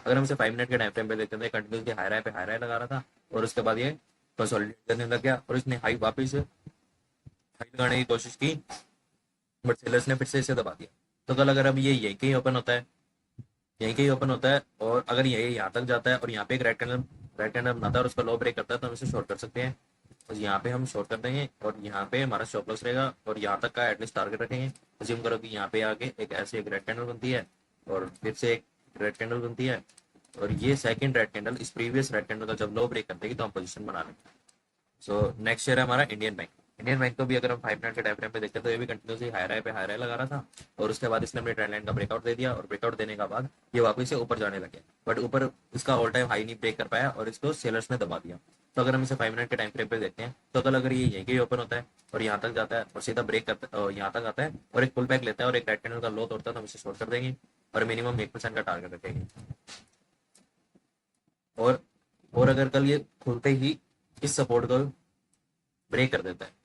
अगर हम इसे 5 मिनट के टाइम फ्रेम पे देखते हैं, कंटिन्यूसली हाई राय लगा रहा था और उसके बाद ये कंसोलिडेट करने लग गया और इसने हाई वापस हाई लगाने की कोशिश की, बट सेलर्स ने फिर से इसे दबा दिया। तो कल अगर अब ये यहीं कहीं ओपन होता है, यहीं कहीं ओपन होता है और अगर ये यहाँ तक जाता है और यहाँ पे एक रेड कैंडल बनाता है और उसका लो ब्रेक करता है, तो हम इसे शॉर्ट कर सकते हैं। तो यहाँ पे हम शॉर्ट कर देंगे और यहाँ पे हमारा स्टॉप लॉस रहेगा और यहाँ तक का एटलीस्ट टारगेट रखेंगे। अज्यूम करो कि यहाँ पे आके एक ऐसे एक रेड कैंडल बनती है और फिर से एक रेड कैंडल बनती है और ये सेकंड रेड कैंडल इस प्रीवियस रेड कैंडल का जब लो ब्रेक कर देगी तो हम पोजीशन बना लेंगे। सो नेक्स्ट शेयर है हमारा इंडियन बैंक। इंडियन बैंक को भी अगर हम 5 मिनट के टाइम फ्रेम पे देखते हैं तो ये भी कंटिन्यूसली हाई राय लगा रहा था और उसके बाद इसने अपने ट्रेंड लाइन का ब्रेकआउट दे दिया और ब्रेकआउट देने के बाद ये वापस से ऊपर जाने लगे, बट ऊपर इसका ऑल टाइम हाई नहीं ब्रेक कर पाया और इसको सेलर्स ने दबा दिया। तो अगर हम इसे 5 मिनट के टाइम फ्रेम पे देखते हैं तो कल अगर ये यहीं के ओपन होता है और यहाँ तक जाता है और सीधा ब्रेक करता है, यहाँ तक आता है और एक पुल बैक लेता है और एक रेड कैंडल का लो तोड़ता है, तो हम इसे शॉर्ट कर देंगे और मिनिमम 1% का टारगेट रखेंगे। और और अगर कल ये खुलते ही इस सपोर्ट को ब्रेक कर देता है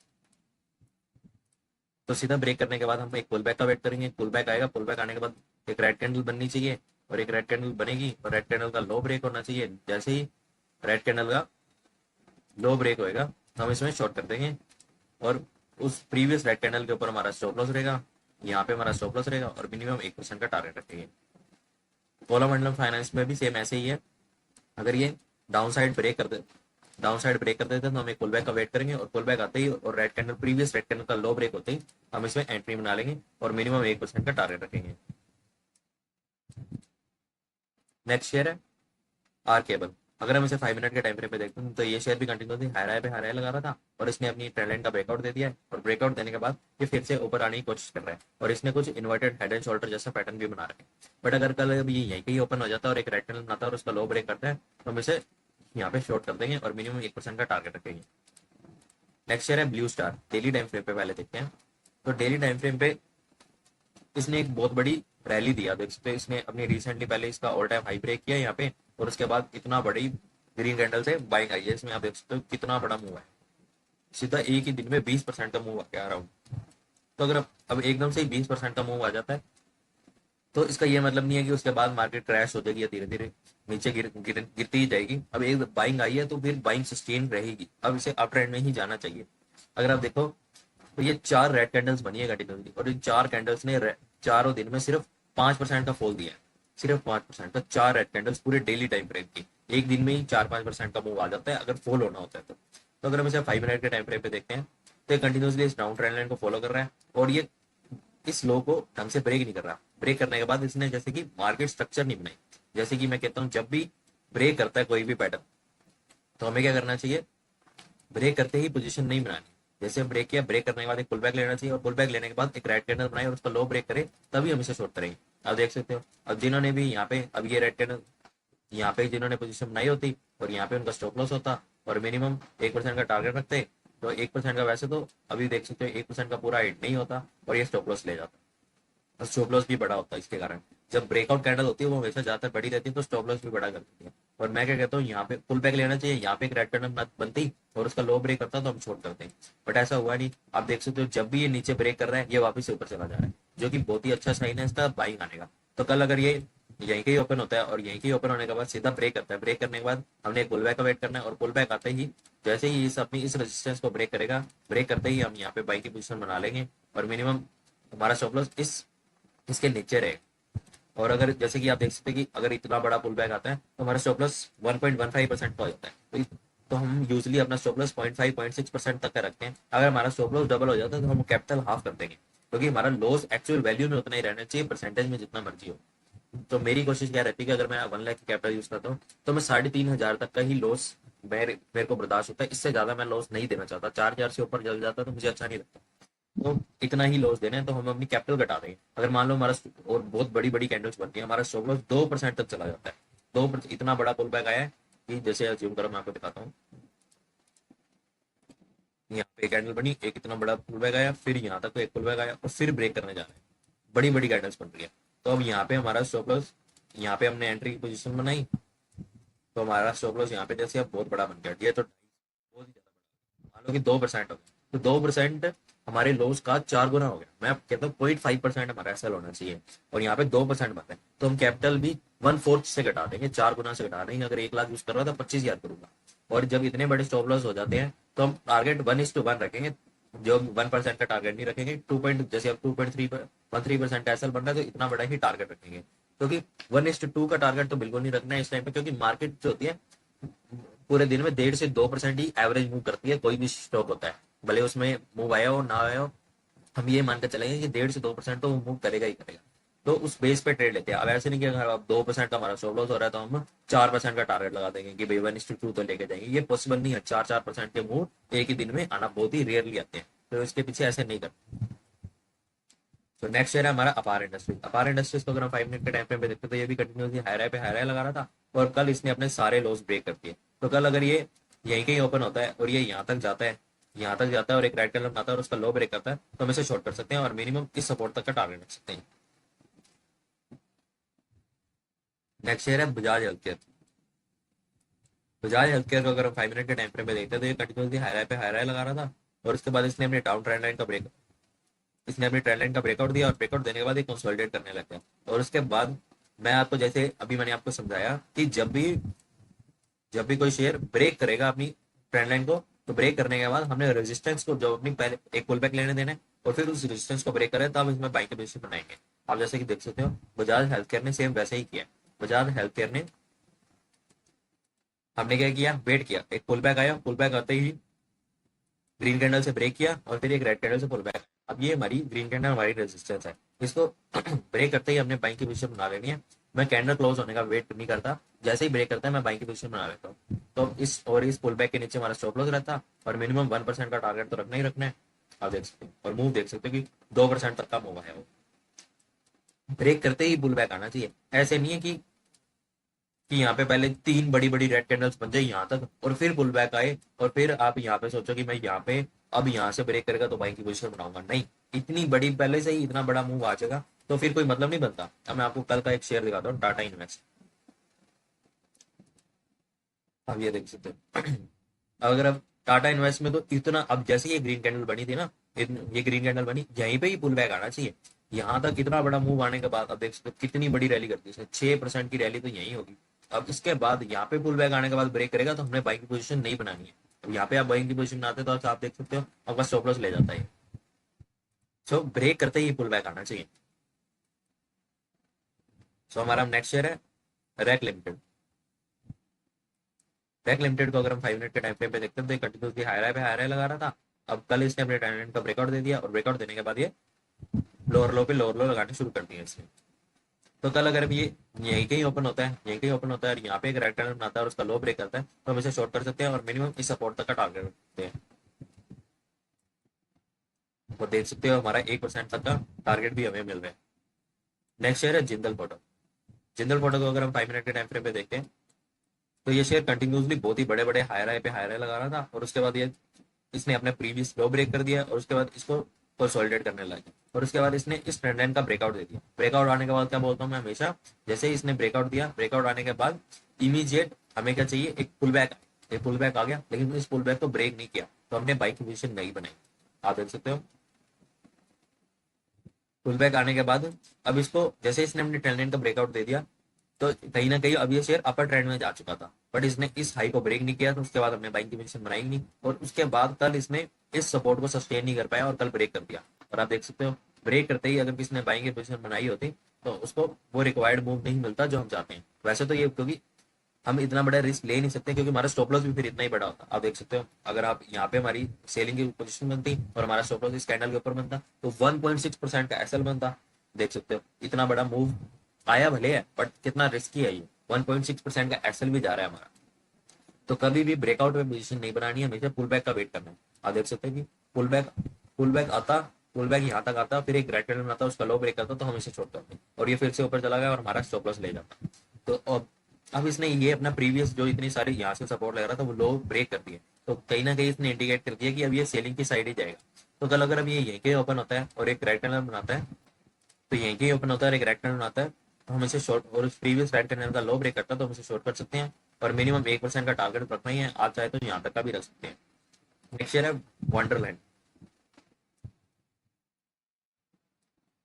तो सीधा ब्रेक करने के बाद हम एक पुल बैक का वेट करेंगे। पुल बैक आएगा, पुल बैक आने के बाद एक रेड कैंडल बननी चाहिए और एक रेड कैंडल बनेगी और रेड कैंडल का लो ब्रेक होना चाहिए। जैसे ही रेड कैंडल का लो ब्रेक होएगा तो हम इसमें शॉर्ट कर देंगे और उस प्रीवियस रेड कैंडल के ऊपर हमारा स्टॉप लॉस रहेगा, यहाँ पे हमारा स्टॉप लॉस रहेगा और मिनिमम 1% का टारगेट रखेंगे। कोलामंडलम फाइनेंस में भी सेम ऐसे ही है। अगर ये डाउन साइड ब्रेक कर दे तो हम एक पुल बैक का वेट करेंगे और पुल बैक आते ही और red candle previous red candle का लो ब्रेक होते ही हम इसमें एंट्री बना लेंगे और मिनिमम 1% का टारगेट रखेंगे। नेक्स्ट शेयर है आर केबल। अगर हम इसे 5 मिनट के टाइम फ्रेम पे देखते हैं तो ये शेयर भी कंटिन्यूसली हाई राय लगा रहा था और इसने अपनी ट्रेंड लाइन का ब्रेकआउट दे दिया है और ब्रेकआउट देने के बाद ये फिर से ऊपर आने की कोशिश कर रहा है और इसने कुछ इन्वर्टेड हेड एंड शोल्डर जैसा पैटर्न भी बना रखा है। बट अगर कल ये यहीं कहीं ओपन हो जाता है और एक रेड कैंडल बनाता है और उसका लो ब्रेक करता है तो हम इसे यहाँ पे शॉर्ट कर देंगे और मिनिमम 1% का टारगेट रखेंगे। नेक्स्ट शेयर है blue star. Daily time frame पे पहले देखते हैं। तो डेली टाइम फ्रेम पे इसने एक बहुत बड़ी रैली दिया, देख सकते हैं इसने अपनी रिसेंटली पहले इसका ऑल टाइम हाई ब्रेक किया यहाँ पे और उसके बाद इतना बड़ी ग्रीन कैंडल से बाइंग आई है। इसमें आप देख सकते हो कितना बड़ा मूव है, सीधा एक ही दिन में 20% का मूव आ रहा हूँ। तो अगर अब एकदम से ही 20% का मूव आ जाता है तो इसका ये मतलब नहीं है कि उसके बाद मार्केट क्रैश हो जाएगी या धीरे धीरे नीचे गिरती ही जाएगी। अब एक बाइंग आई है तो फिर बाइंग सस्टेन रहेगी, अब इसे अप ट्रेंड में ही जाना चाहिए। अगर आप देखो तो ये 4 रेड कैंडल्स बनी है कंटिन्यूसली और इन 4 कैंडल्स ने चारों दिन में सिर्फ 5% का फॉल दिया है, सिर्फ 5% का। 4 रेड कैंडल्स पूरे डेली टाइम फ्रेम की एक दिन में ही 4-5% का मूव आ जाता है अगर फॉल होना होता है तो अगर हम इसे 5 मिनट के टाइम फ्रेम पे देखते हैं तो ये कंटिन्यूसली इस डाउन ट्रेंड लाइन को फॉलो कर रहा है और ये इस लो को ढंग से ब्रेक नहीं कर रहा। ब्रेक करने के बाद इसने जैसे कि मार्केट स्ट्रक्चर नहीं बनाई। जैसे कि मैं कहता हूँ जब भी ब्रेक करता है कोई भी पैटर्न तो हमें क्या करना चाहिए, ब्रेक करते ही पोजीशन नहीं बनानी। जैसे ब्रेक किया, ब्रेक करने के बाद एक पुल बैक लेना चाहिए और पुल बैक लेने के बाद एक रेड कैंडल बनाए और उसका लो ब्रेक करे तभी हम इसे शॉर्ट करेंगे। आप देख सकते हो अब जिन्होंने भी यहाँ पे अब ये रेड कैंडल यहाँ पे जिन्होंने पोजीशन बनाई होती और यहाँ पे उनका स्टॉप लॉस होता और मिनिमम 1% का टारगेट रखते तो 1% का वैसे तो अभी देख सकते हो 1% का पूरा हिट नहीं होता और ये स्टॉप लॉस ले जाता और स्टॉप लॉस भी बड़ा होता है इसके कारण। जब ब्रेकआउट कैंडल होती है वो हमेशा ज्यादातर बड़ी रहती है तो स्टॉप लॉस भी बड़ा कर देती है। और मैं क्या कहता हूँ यहाँ पे पुल बैक लेना चाहिए, यहाँ पे एक रेड कैंडल बनती और उसका लो ब्रेक करता तो हम छोड़ करते हैं, बट ऐसा हुआ नहीं। आप देख सकते हो जब भी ये नीचे ब्रेक कर रहा है ये वापस से ऊपर चला जा रहा है, जो कि बहुत ही अच्छा साइन है इसका बाइंग आने का। तो कल अगर ये यहीं के ही ओपन होता है और यहीं के ओपन होने के बाद सीधा ब्रेक करता है, ब्रेक करने के बाद हमने एक पुल बैक का वेट करना है और पुल बैक आते ही जैसे ही इस अपनी इस रेजिस्टेंस को ब्रेक करेगा, ब्रेक करते ही हम यहाँ पे बाई की पोजीशन बना लेंगे और मिनिमम हमारा स्टॉप लॉस इसके नीचे रहे। और अगर जैसे कि आप देख सकते हैं कि अगर इतना बड़ा पुल बैक आता है तो हमारा स्टॉप लॉस 1.15% का हो जाता है। तो हम यूजली अपना स्टॉप लॉस 0.5-0.6% तक का रखते हैं। अगर हमारा स्टॉप लॉस डबल हो जाता है तो हम कैपिटल हाफ कर देंगे, क्योंकि हमारा लॉस एक्चुअल वैल्यू में उतना ही रहना चाहिए, परसेंटेज में जितना मर्जी हो। तो मेरी कोशिश क्या रहती है कि अगर मैं 1 लाख की कैपिटल यूज करता हूँ तो मैं 3,500 तक का ही लॉस मेरे को बर्दाश्त होता है। इससे ज्यादा मैं लॉस नहीं देना चाहता। 4,000 से ऊपर जल जाता है तो मुझे अच्छा नहीं लगता। तो इतना ही लॉस देना है तो हम अपनी कैपिटल घटा देंगे। अगर मान लो हमारा और बहुत बड़ी बड़ी कैंडल्स बनती है, हमारा स्टॉप लॉस 2% तक चला जाता है। 2% इतना बड़ा पुल बैक आया है कि जैसे अज्यूम करो, मैं आपको दिखाता हूँ। यहाँ पे कैंडल बनी, एक इतना बड़ा पुल बैक आया, फिर यहाँ तक एक पुल बैक आया और फिर ब्रेक करने जा रहा है। बड़ी बड़ी कैंडल्स बन रही है। तो अब यहाँ पे हमारा स्टॉप लॉस, यहाँ पे हमने एंट्री की पोजीशन बनाई तो हमारा स्टॉप लॉस यहाँ पे जैसे अब बहुत बड़ा बन गया। ये तो बहुत ही ज्यादा बड़ा, मान लो कि 2% हो गया तो 2% हमारे लॉस का 4 गुना हो गया। मैं कहता हूँ 0.5% हमारा एसएल होना चाहिए और यहाँ पे 2% बनता है तो हम कैपिटल भी 1/4 से घटा देंगे, 4 गुना से घटा देंगे। अगर 1 लाख यूज कर रहा था 25,000 करूंगा। और जब इतने बड़े स्टॉप लॉस हो जाते हैं तो हम टारगेट 1:1 रखेंगे, जो 1% का टारगेट नहीं रखेंगे। जैसे अब 2.13% एसएल बन रहा है तो इतना बड़ा ही टारगेट रखेंगे, क्योंकि 1:2 का टारगेट तो बिल्कुल नहीं रखना है इस टाइम पे, क्योंकि मार्केट जो होती है पूरे दिन में 1.5 से 2% ही एवरेज मूव करती है। कोई भी स्टॉक होता है, भले उसमें मूव आया हो ना आया हो, हम ये मानकर चलेंगे कि 1.5 से 2% तो मूव करेगा ही करेगा। तो उस बेस पे ट्रेड लेते हैं। अब ऐसे नहीं कि अगर अब 2% का हमारा स्टॉप लॉस हो रहा है तो हम 4% का टारगेट लगा देंगे कि भाई 1:2 तो लेके जाएंगे। ये पॉसिबल नहीं है। 4% के मूव एक ही दिन में आना बहुत ही रेयरली आते हैं, तो इसके पीछे ऐसे नहीं करते। तो नेक्स्ट शेयर है हमारा अपार इंडस्ट्रीज। अपार इंडस्ट्रीज को अगर हम 5 मिनट के टाइम फ्रेम पे देखते तो ये भी कंटिन्यूसली हाई राय लगा रहा था, और कल इसने अपने सारे लॉस ब्रेक कर दिए। तो कल अगर ये यहीं कहीं ओपन होता है और ये यहाँ तक जाता है, यहाँ तक जाता है और एक राइट कलर बनाता है और उसका लो ब्रेक करता है, तो हम इसे शॉर्ट कर सकते हैं और मिनिमम इस सपोर्ट तक का टारगेट रख सकते हैं। नेक्स्ट शेयर है बजाज हेल्थकेयर। बजाज हेल्थकेयर को अगर हम 5 मिनट के टाइम फ्रेम पे देखते हैं तो ये कंटिन्यूसली हाई राय लगा रहा था, और उसके बाद इसने अपने डाउन ट्रेंड लाइन का ब्रेक इसने अपनी ट्रेंड लाइन का ब्रेकआउट दिया, और ब्रेकआउट देने के बाद ये कंसोलिडेट करने लग गया। और उसके बाद मैं आपको, जैसे अभी मैंने आपको समझाया कि जब भी कोई शेयर ब्रेक करेगा अपनी ट्रेंड लाइन को, तो ब्रेक करने के बाद हमने रेजिस्टेंस को, जो अपनी पहले एक पुल बैक लेने देना है, और फिर उस रेजिस्टेंस को ब्रेक करें तब इसमें बाइंग की पोजीशन बनाएंगे। आप जैसे कि देख सकते हो बजाज हेल्थ केयर ने सेम वैसे ही किया। बजाज हेल्थ केयर ने, हमने क्या किया, वेट किया, एक पुल बैक आया, पुल बैक आते ही ग्रीन कैंडल से ब्रेक किया और फिर एक रेड कैंडल से पुल बैक। अब ये हमारी ग्रीन कैंडल हमारी रेजिस्टेंस है, इसको ब्रेक करते ही हमने बाइंग की पोजीशन बना लेनी है। मैं कैंडल क्लोज होने का वेट नहीं करता, जैसे ही ब्रेक करता है मैं बाइंग की पोजीशन बना लेता हूँ। तो इस पुल बैक के नीचे हमारा स्टॉप लॉस रहता, और मिनिमम 1% का टारगेट तो रखना ही रखना है। आप देख सकते हैं, और मूव देख सकते हो कि 2% तक का मूव है। वो ब्रेक करते ही पुल बैक आना चाहिए। ऐसे नहीं है कि यहाँ पे पहले 3 बड़ी बड़ी रेड कैंडल्स बन जाए यहाँ तक और फिर पुल बैक आए, और फिर आप यहाँ पे सोचो कि मैं यहाँ पे अब यहाँ से ब्रेक करेगा तो बाइंग की पोजीशन बनाऊंगा। नहीं, इतनी बड़ी पहले से ही इतना बड़ा मूव आ जाएगा तो फिर कोई मतलब नहीं बनता। अब मैं आपको कल का एक शेयर दिखाता हूँ, टाटा इन्वेस्ट। अब ये देख सकते हो अगर अब टाटा इन्वेस्ट में तो इतना, अब जैसे ये ग्रीन कैंडल बनी थी ना, ये ग्रीन कैंडल बनी, यहीं पे ही पुल बैक आना चाहिए। यहाँ तक इतना बड़ा मूव आने के बाद अब देख सकते हो कितनी बड़ी रैली करती है, 6% की रैली तो यही होगी। अब इसके बाद यहाँ पे पुल बैक आने के बाद ब्रेक करेगा तो हमने बाइंग की पोजीशन नहीं बनानी है। अब यहाँ पे आप बाइंग की पोजीशन बनाते तो आप देख सकते हो आपका स्टॉप लॉस ले जाता है। सो ब्रेक करते ही पुल बैक आना चाहिए। सो हमारा नेक्स्ट शेयर है रैक लिमिटेड। रैक लिमिटेड को अगर हम 5 मिनट के टाइम फ्रेम पे देखते हैं तो कंटिन्यूसली हाई राय लगा रहा था। अब कल इसने अपने टाइम का ब्रेकआउट दे दिया, और ब्रेकआउट देने के बाद ये लोअर लो लगाने शुरू कर दिए इसने। तो कल अगर ये यहीं कहीं ओपन होता है, यहीं कहीं ओपन होता है और यहाँ पे एक रेक्टेंगल बनाता है और उसका लो ब्रेक करता है, तो हम इसे शॉर्ट कर सकते हैं और मिनिमम इस सपोर्ट तक का टारगेट रखते हैं। वो देख सकते हो हमारा 1% तक का टारगेट भी हमें मिल रहा है। नेक्स्ट शेयर है जिंदल फोटो। जिंदल फोटो को अगर हम 5 मिनट के टाइम फ्रेम पे देखते हैं तो ये शेयर कंटिन्यूसली बहुत ही बड़े बड़े हाई राय लगा रहा था, और उसके बाद ये इसने अपने प्रीवियस लो ब्रेक कर दिया और उसके बाद इसको कंसोलिडेट करने लगा, और उसके बाद इसने इस ट्रेंड लाइन का ब्रेकआउट दे दिया। ब्रेकआउट आने के बाद क्या बोलता हूँ मैं हमेशा, जैसे ही इसने ब्रेकआउट दिया, ब्रेकआउट आने के बाद इमीडिएट हमें क्या चाहिए, एक पुल बैक। एक पुल बैक आ गया, लेकिन इस पुल बैक को ब्रेक नहीं किया तो हमने बाइक की पोजीशन नहीं बनाई। आप देख सकते हो पुल बैक आने के बाद अब इसको, जैसे इसने अपने ट्रेंड लाइन का ब्रेकआउट दे दिया, तो कहीं ना कहीं अब ये शेयर अपर ट्रेंड में जा चुका था, बट इसने इस हाई को ब्रेक नहीं किया, तो उसके बाद हमने बाइंग की पोजीशन बनाई नहीं, और उसके बाद कल इसने इस सपोर्ट को सस्टेन नहीं कर पाया और कल ब्रेक कर दिया। और आप देख सकते हो ब्रेक करते ही अगर किसी ने बाइंग की पोजीशन बनाई होती तो उसको वो रिक्वायर्ड मूव नहीं मिलता जो हम चाहते हैं। वैसे तो ये, क्योंकि हम इतना बड़ा रिस्क ले नहीं सकते क्योंकि हमारा स्टॉप लॉस भी फिर इतना ही बड़ा होता। आप देख सकते हो अगर आप यहाँ पे हमारी सेलिंग की पोजीशन बनती और हमारा स्टॉप लॉस इस कैंडल के ऊपर बनता तो 1.6% का एसएल बनता। देख सकते हो इतना बड़ा मूव आया भले है, बट कितना रिस्की है ये, 1.6% का एसएल भी जा रहा है हमारा। तो कभी भी ब्रेकआउट में पोजीशन नहीं बनानी है, हमेशा पुल बैक का वेट करना है। आप देख सकते हैं कि पुल बैक आता, पुल बैक यहाँ तक आता, फिर एक रेड कैंडल आता, उसका लो ब्रेक करता तो हम इसे छोड़ करते और ये फिर से ऊपर चला गया और हमारा स्टॉप लॉस ले जाता। तो अब इसने ये अपना प्रीवियस जो इतनी सारी यहाँ से सपोर्ट लग रहा था वो लो ब्रेक कर दिए, तो कहीं ना कहीं इसने इंडिकेट कर दिया कि अब ये सेलिंग की साइड ही जाएगा। तो कल अगर अब ये यहीं के ओपन होता है और एक रेड कैंडल बनाता है, तो यहीं के ओपन होता है और एक रेड कैंडल बनाता है, तो हम इसे शॉर्ट, और उस प्रीवियस रेड कैंडल का लो ब्रेक करता है तो हम इसे शॉर्ट कर सकते हैं, और मिनिमम 1% का टारगेट रखना ही है। आप चाहे तो यहाँ तक का भी रख सकते हैं। नेक्स्ट शेयर है वंडरलैंड।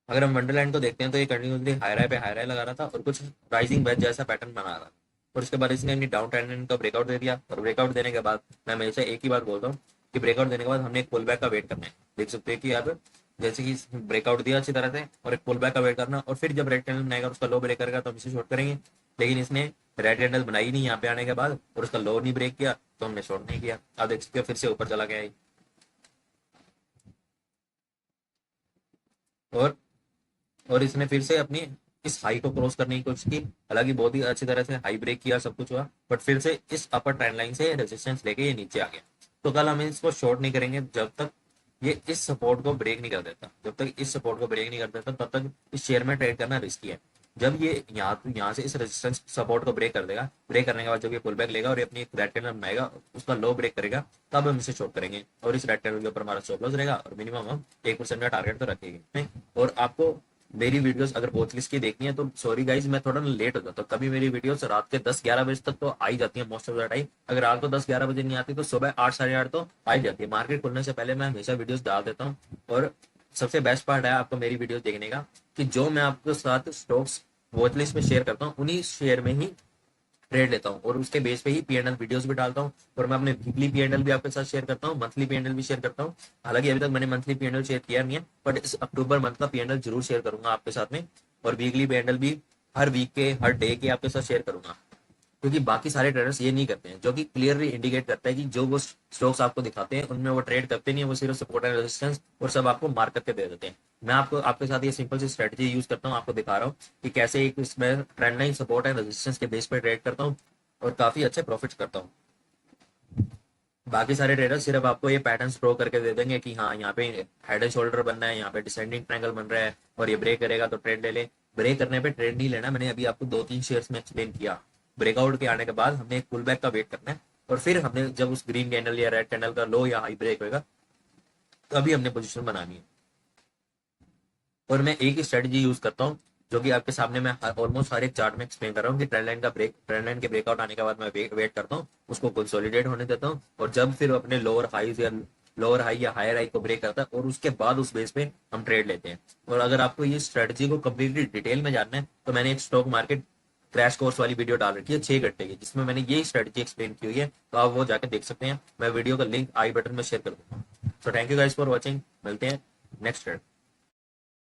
अगर हम वंडरलैंड को देखते हैं तो ये कंटिन्यूसली हाई राय लगा रहा था और कुछ राइजिंग वेज जैसा पैटर्न बना रहा था, और उसके बाद इसने अपनी डाउन ट्रेंड का ब्रेकआउट दे दिया, और ब्रेकआउट देने के बाद मैं हमेशा एक ही बात बोलता हूँ कि ब्रेकआउट देने के बाद हमने एक पुल बैक का वेट करना है। देख सकते हैं कि यहाँ पे जैसे कि ब्रेकआउट दिया अच्छी तरह से और एक पुल बैक का वेट करना, और फिर जब रेड कैंडल बनाएगा उसका लो ब्रेक करेगा तो हम इसे शॉर्ट करेंगे। लेकिन इसने रेड कैंडल बनाई नहीं यहाँ पे आने के बाद और उसका लो नहीं ब्रेक किया तो हमने शॉर्ट नहीं किया। आप देख सकते हो फिर से ऊपर चला गया है। और और इसने फिर से अपनी इस हाई को क्रॉस करने की कोशिश की, हालांकि बहुत ही अच्छी तरह से हाई ब्रेक किया, सब कुछ हुआ, बट फिर से इस अपर ट्रेंड लाइन से रेजिस्टेंस लेके ये नीचे आ गया। तो कल हम इसको शॉर्ट नहीं करेंगे जब तक ये इस सपोर्ट को ब्रेक नहीं कर देता। जब तक इस सपोर्ट को ब्रेक नहीं कर देता तब तक इस शेयर में ट्रेड करना रिस्की है। जब ये यहाँ से इस रेजिस्टेंस सपोर्ट को ब्रेक कर देगा, ब्रेक करने के बाद जब ये पुल बैक लेगा और ये अपनी एक रेड कैंडल बनाएगा, उसका लो ब्रेक करेगा, तब हम इसे शॉर्ट करेंगे, और इस रेड कैंडल के ऊपर हमारा स्टॉप लॉस रहेगा और मिनिमम हम 1% का टारगेट तो रखेंगे। और आपको मेरी वीडियोस अगर वॉच लिस्ट की देखनी है तो सॉरी गाइज मैं थोड़ा लेट हो जाता हूँ, कभी मेरी वीडियोस रात के 10-11 बजे तक तो आ ही जाती है मोस्ट ऑफ द टाइम। अगर रात को 10-11 बजे नहीं आती तो सुबह 8-8:30 तो आ ही जाती है। मार्केट खुलने से पहले मैं हमेशा वीडियोस डाल देता हूँ। और सबसे बेस्ट पार्ट है आपको मेरी वीडियोस देखने का कि जो मैं आपके साथ स्टॉक्स वॉच लिस्ट में शेयर करता हूँ उन्हीं शेयर में ही ट्रेड लेता हूँ, और उसके बेस पे ही पीएनएल वीडियोस भी डालता हूँ। और मैं अपने वीकली पीएनएल भी आपके साथ शेयर करता हूँ, मंथली पीएनएल भी शेयर करता हूँ। हालांकि अभी तक मैंने मंथली पीएनएल शेयर किया नहीं है, बट इस अक्टूबर मंथ का पीएनएल जरूर शेयर करूंगा आपके साथ में। और वीकली पीएनएल भी हर वीक के हर डे के आपके साथ शेयर करूंगा, क्योंकि बाकी सारे ट्रेडर्स ये नहीं करते हैं, जो कि क्लियरली इंडिकेट करता है कि जो वो स्टॉक्स आपको दिखाते हैं उनमें वो ट्रेड करते नहीं है, वो सिर्फ सपोर्ट एंड रेजिस्टेंस और सब आपको मार्क करके दे देते हैं। मैं आपको आपके साथ ये सिंपल सी स्ट्रेटजी यूज करता हूँ, आपको दिखा रहा हूँ कि कैसे एक इसमें trend line support and resistance के बेस पर ट्रेड करता हूँ और काफी अच्छे प्रॉफिट्स करता हूँ। बाकी सारे ट्रेडर्स सिर्फ आपको ये पैटर्न ड्रॉ करके दे देंगे कि हाँ यहाँ पे हेड एंड शोल्डर बनना है, यहाँ पे डिसेंडिंग ट्रायंगल बन रहा है और ये ब्रेक करेगा तो ट्रेड ले ले। ब्रेक करने पे ट्रेड नहीं लेना, मैंने अभी आपको 2-3 शेयर्स में एक्सप्लेन किया। ब्रेकआउट के आने के बाद हमने एक पुल बैक का वेट करना है, और फिर हमने जब उस ग्रीन कैंडल या रेड कैंडल का लो या हाई ब्रेक होगा तभी हमने पोजिशन बनानी है। और मैं एक ही स्ट्रेटजी यूज करता हूँ जो कि आपके सामने मैं ऑलमोस्ट हर एक चार्ट में एक्सप्लेन कर रहा हूँ कि ट्रेंड लाइन के ब्रेकआउट आने के बाद मैं वेट करता हूँ, उसको कंसोलिडेट होने देता हूँ, और जब फिर अपने लोअर हाई या हायर हाई को ब्रेक करता है और उसके बाद उस बेस पे हम ट्रेड लेते हैं। और अगर आपको ये स्ट्रेटजी को कम्प्लीटली डिटेल में जानना है तो मैंने एक स्टॉक मार्केट क्रैश कोर्स वाली वीडियो डाल रखी है 6 घंटे की, जिसमें मैंने ये स्ट्रेटजी एक्सप्लेन की हुई है, तो आप वो जाकर देख सकते हैं। मैं वीडियो का लिंक आई बटन में शेयर कर दूंगा। So thank you guys for watching, मिलते हैं नेक्स्ट